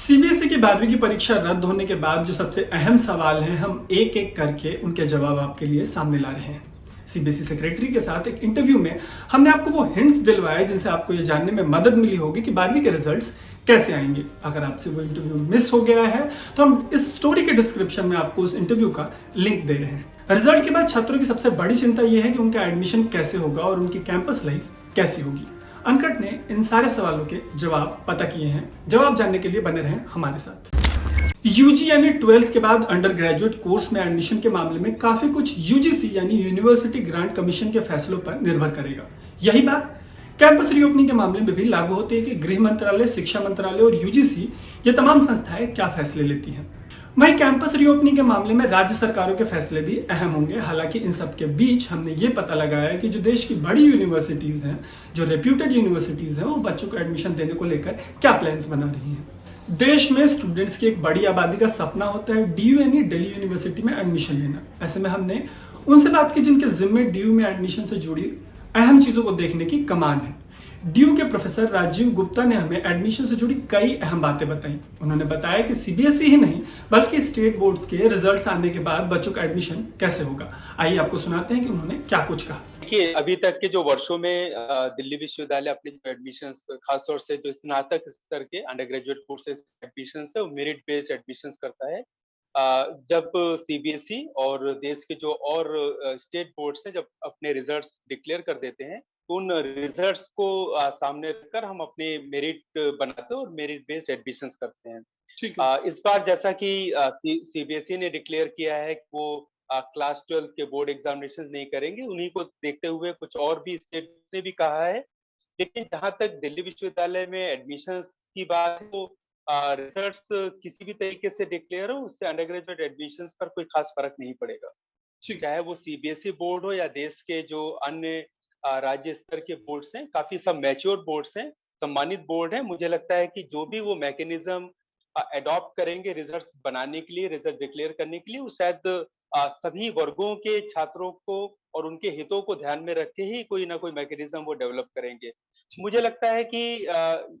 CBSE की 12वीं की परीक्षा रद्द होने के बाद जो सबसे अहम सवाल हैं, हम एक एक करके उनके जवाब आपके लिए सामने ला रहे हैं। सीबीएसई सेक्रेटरी के साथ एक इंटरव्यू में हमने आपको वो हिंट्स दिलवाए जिनसे आपको ये जानने में मदद मिली होगी कि 12वीं के रिजल्ट्स कैसे आएंगे। अगर आपसे वो इंटरव्यू मिस हो गया है तो हम इस स्टोरी के डिस्क्रिप्शन में आपको उस इंटरव्यू का लिंक दे रहे हैं। रिजल्ट के बाद छात्रों की सबसे बड़ी चिंता यह है कि उनका एडमिशन कैसे होगा और उनकी कैंपस लाइफ कैसी होगी। अनकट ने इन सारे सवालों के जवाब पता किए हैं। जवाब जानने के लिए बने रहें हमारे साथ। यूजी यानी 12th के बाद अंडर ग्रेजुएट कोर्स में एडमिशन के मामले में काफी कुछ यूजीसी यानी यूनिवर्सिटी ग्रांट कमीशन के फैसलों पर निर्भर करेगा। यही बात कैंपस रीओपनिंग के मामले में भी लागू होती है कि गृह मंत्रालय, शिक्षा मंत्रालय और यूजीसी ये तमाम संस्थाएं क्या फैसले लेती हैं। वहीं कैंपस रीओपनिंग के मामले में राज्य सरकारों के फैसले भी अहम होंगे। हालांकि इन सब के बीच हमने ये पता लगाया है कि जो देश की बड़ी यूनिवर्सिटीज हैं, जो रेप्यूटेड यूनिवर्सिटीज हैं, वो बच्चों को एडमिशन देने को लेकर क्या प्लान्स बना रही हैं। देश में स्टूडेंट्स की एक बड़ी आबादी का सपना होता है डीयू यानी दिल्ली यूनिवर्सिटी में एडमिशन लेना। ऐसे में हमने उनसे बात की जिनके जिम्मे डीयू में एडमिशन से जुड़ी अहम चीजों को देखने की कमान है। डीयू के प्रोफेसर राजीव गुप्ता ने हमें एडमिशन से जुड़ी कई अहम बातें बताई। उन्होंने बताया कि सीबीएसई ही नहीं बल्कि स्टेट बोर्ड्स के रिजल्ट्स आने के बाद बच्चों का एडमिशन कैसे होगा। आइए आपको सुनाते हैं कि उन्होंने क्या कुछ कहा। देखिए, अभी तक के जो वर्षों में दिल्ली विश्वविद्यालय अपने जो एडमिशंस खासतौर से जो स्नातक स्तर के अंडर ग्रेजुएट कोर्सेज एडमिशंस है वो मेरिट बेस्ड एडमिशंस करता है। जब सीबीएसई और देश के जो और स्टेट बोर्ड्स हैं जब अपने रिजल्ट्स डिक्लेयर कर देते हैं तो उन रिजल्ट्स को सामने रखकर हम अपने मेरिट बनाते हैं और मेरिट बेस्ड एडमिशंस करते हैं। ठीक है। इस बार जैसा कि सीबीएसई ने डिक्लेयर किया है कि वो क्लास 12 के बोर्ड एग्जामिनेशन नहीं करेंगे, उन्हीं को देखते हुए कुछ और भी स्टेट ने भी कहा है। लेकिन जहाँ तक दिल्ली विश्वविद्यालय में एडमिशंस की बात है तो रिजल्ट्स किसी भी तरीके से डिक्लेयर हो उससे अंडर ग्रेजुएट एडमिशंस पर कोई खास फर्क नहीं पड़ेगा। ठीक है। चाहे वो सीबीएसई बोर्ड हो या देश के जो अन्य राज्य स्तर के बोर्ड्स हैं, काफी सब मैच्योर बोर्ड्स हैं, सम्मानित बोर्ड हैं। मुझे लगता है कि जो भी वो मैकेनिज्म एडॉप्ट करेंगे रिजल्ट्स बनाने के लिए, रिजल्ट डिक्लेयर करने के लिए, वो शायद सभी वर्गों के छात्रों को और उनके हितों को ध्यान में रख के ही कोई ना कोई मैकेनिज्म वो डेवलप करेंगे। मुझे लगता है कि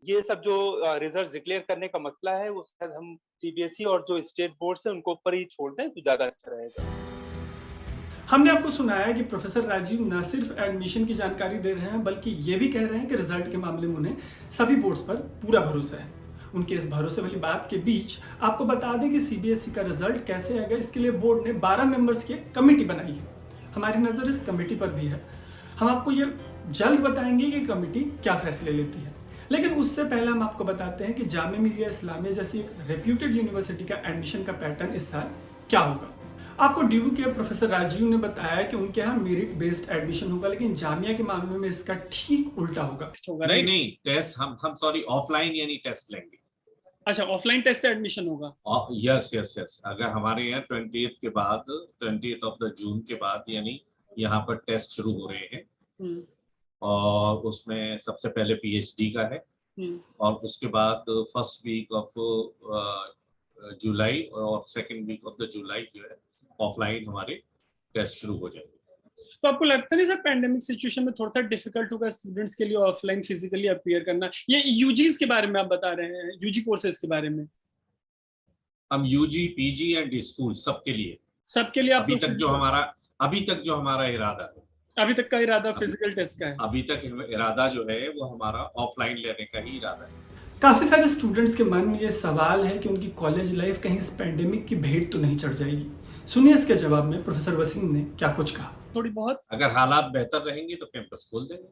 ये सब जो रिजल्ट डिक्लेयर करने का मसला है, वो शायद हम सीबीएसई और जो स्टेट बोर्ड्स हैं, उनको ऊपर ही छोड़ दें तो ज़्यादा अच्छा रहेगा। हमने आपको सुनाया कि प्रोफेसर राजीव न सिर्फ एडमिशन की जानकारी दे रहे हैं बल्कि ये भी कह रहे हैं कि रिजल्ट के मामले में उन्हें सभी बोर्ड्स पर पूरा भरोसा है। उनके इस भरोसे वाली बात के बीच आपको बता दें कि सीबीएसई का रिजल्ट कैसे आएगा, इसके लिए बोर्ड ने 12 मेंबर्स की कमेटी बनाई है। हमारी नज़र इस कमेटी पर भी है। हम आपको ये जल्द बताएंगे कि कमेटी क्या फैसले लेती है, लेकिन उससे पहले हम आपको बताते हैं कि जामिया मिलिया इस्लामिया जैसी एक रेप्यूटेड यूनिवर्सिटी का एडमिशन का पैटर्न इस साल क्या होगा। आपको ड्यू के प्रोफेसर राजीव ने बताया कि उनके यहाँ मेरिट बेस्ड एडमिशन होगा, लेकिन जामिया के मामले में इसका ठीक उल्टा होगा। नहीं नहीं, टेस्ट हम सॉरी ऑफलाइन यानी टेस्ट लेंगे। अच्छा, ऑफलाइन टेस्ट से एडमिशन होगा। यस यस यस, अगर हमारे यहाँ 20th के बाद 20th ऑफ द जून के बाद यानी यहाँ पर टेस्ट शुरू हो रहे हैं और उसमें सबसे पहले पीएचडी का है और उसके बाद फर्स्ट वीक ऑफ जुलाई और second week of the July जो है ऑफलाइन हमारे टेस्ट शुरू हो जाएंगे। तो आपको लगता नहीं सर पैंडेमिक सिचुएशन में थोड़ा सा डिफिकल्ट होगा स्टूडेंट्स के लिए ऑफलाइन फिजिकली अपीयर करना? ये यूजीस के बारे में आप बता रहे हैं, यूजी कोर्सेज के बारे में? हम यूजी पीजी एंड स्कूल सबके लिए आप अभी तक जो हमारा इरादा है, अभी तक का इरादा फिजिकल टेस्ट का है। अभी तक इरादा जो है वो हमारा ऑफलाइन लेने का ही इरादा है। काफी सारे स्टूडेंट्स के मन में ये सवाल है कि उनकी कॉलेज लाइफ कहीं इस पैंडेमिक की भेंट तो नहीं चढ़ जाएगी। सुनिए इसके जवाब में प्रोफेसर वसीम ने क्या कुछ कहा। थोड़ी बहुत अगर हालात बेहतर रहेंगे तो कैंपस खोल देंगे।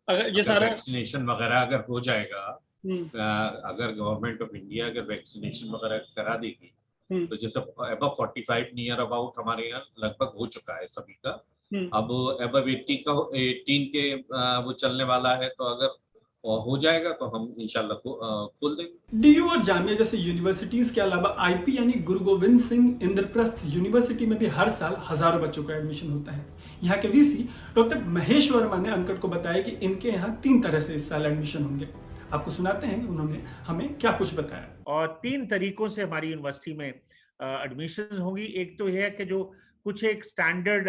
अगर ये सारा वैक्सीनेशन वगैरह अगर हो जाएगा, अगर गवर्नमेंट ऑफ इंडिया अगर वैक्सीनेशन वगैरह करा देगी तो जैसे अबव 45 नियर अबाउट हमारे यहाँ लगभग हो चुका है सभी का। अब अबव 18 के वो चलने वाला है, तो अगर हो जाएगा तो हम इंशाल्लाह खोल देंगे। डीयू और जामिया जैसे यूनिवर्सिटीज के अलावा आईपी यानी गुरु गोविंद सिंह इंद्रप्रस्थ यूनिवर्सिटी में भी हर साल हजारों बच्चों का एडमिशन होता है। यहाँ के वीसी डॉक्टर महेश वर्मा ने अनकट को बताया कि इनके यहाँ 3 तरह से इस साल एडमिशन होंगे। आपको सुनाते हैं कि उन्होंने हमें क्या कुछ बताया। और 3 तरीकों से हमारी यूनिवर्सिटी में एडमिशन होगी। एक तो यह है कि जो कुछ एक स्टैंडर्ड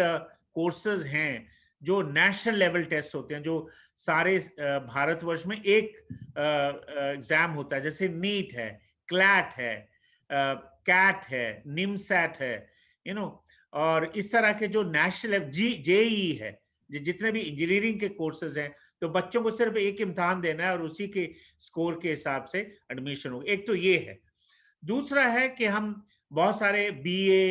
कोर्सेज हैं जो नेशनल लेवल टेस्ट होते हैं, जो सारे भारतवर्ष में एक एग्जाम होता है, जैसे नीट है, क्लैट है, कैट है, निमसैट है, और इस तरह के जो नेशनल जेई है, जितने भी इंजीनियरिंग के कोर्सेज हैं, तो बच्चों को सिर्फ एक इम्तिहान देना है और उसी के स्कोर के हिसाब से एडमिशन होगा। एक तो ये है। दूसरा है कि हम बहुत सारे बीए,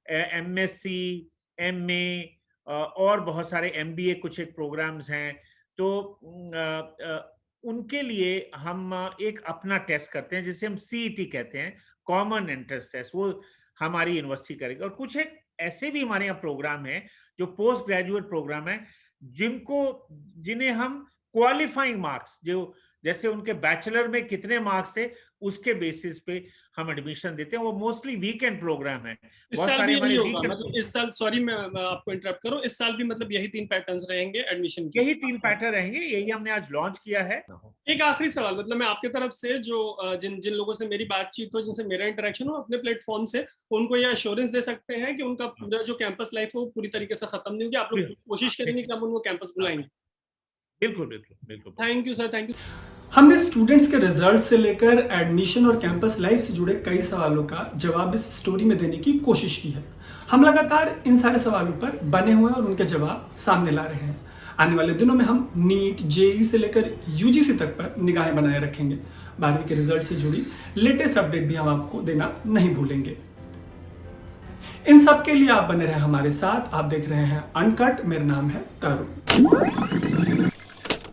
एमएससी, एमए और बहुत सारे एमबीए कुछ एक प्रोग्राम्स हैं, तो उनके लिए हम एक अपना टेस्ट करते हैं जिसे हम सीईटी कहते हैं, कॉमन एंट्रेंस टेस्ट, वो हमारी यूनिवर्सिटी करेगी। और कुछ एक ऐसे भी हमारे यहाँ प्रोग्राम है जो पोस्ट ग्रेजुएट प्रोग्राम है, जिन्हें हम क्वालिफाइंग मार्क्स, जो जैसे उनके बैचलर में कितने मार्क्स थे उसके बेसिस पे हम एडमिशन देते हैं। वो मोस्टली वीकेंड प्रोग्राम है। इस साल भी यही होगा, मतलब इस साल, सॉरी मैं आपको इंटरप्ट करूं, इस साल भी मतलब यही 3 पैटर्न्स रहेंगे एडमिशन के? यही 3 पैटर्न रहेंगे, यही हमने आज लॉन्च किया है। एक आखिरी सवाल, मतलब मैं आपकी तरफ से जो जिन लोगों से मेरी बातचीत हो, जिनसे मेरा इंटरेक्शन हो अपने प्लेटफॉर्म से, उनको ये एश्योरेंस दे सकते हैं कि उनका पूरा जो कैंपस लाइफ है वो पूरी तरीके से खत्म नहीं होगी? आप लोग कोशिश करेंगे कि हम उनको कैंपस बुलाएंगे? बिल्कुल बिल्कुल बिल्कुल। Thank you sir, thank you. हमने स्टूडेंट्स के रिजल्ट से लेकर एडमिशन और कैंपस लाइफ से जुड़े कई सवालों का जवाब इस स्टोरी में देने की कोशिश की है। हम लगातार इन सारे सवालों पर बने हुए हैं और उनके जवाब सामने ला रहे हैं। आने वाले दिनों में हम नीट, जेई से लेकर यूजीसी तक पर निगाहें बनाए रखेंगे। 12वीं के रिजल्ट से जुड़ी लेटेस्ट अपडेट भी हम आपको देना नहीं भूलेंगे। इन सब के लिए आप बने रहे हमारे साथ। आप देख रहे हैं अनकट। मेरा नाम है तरुण।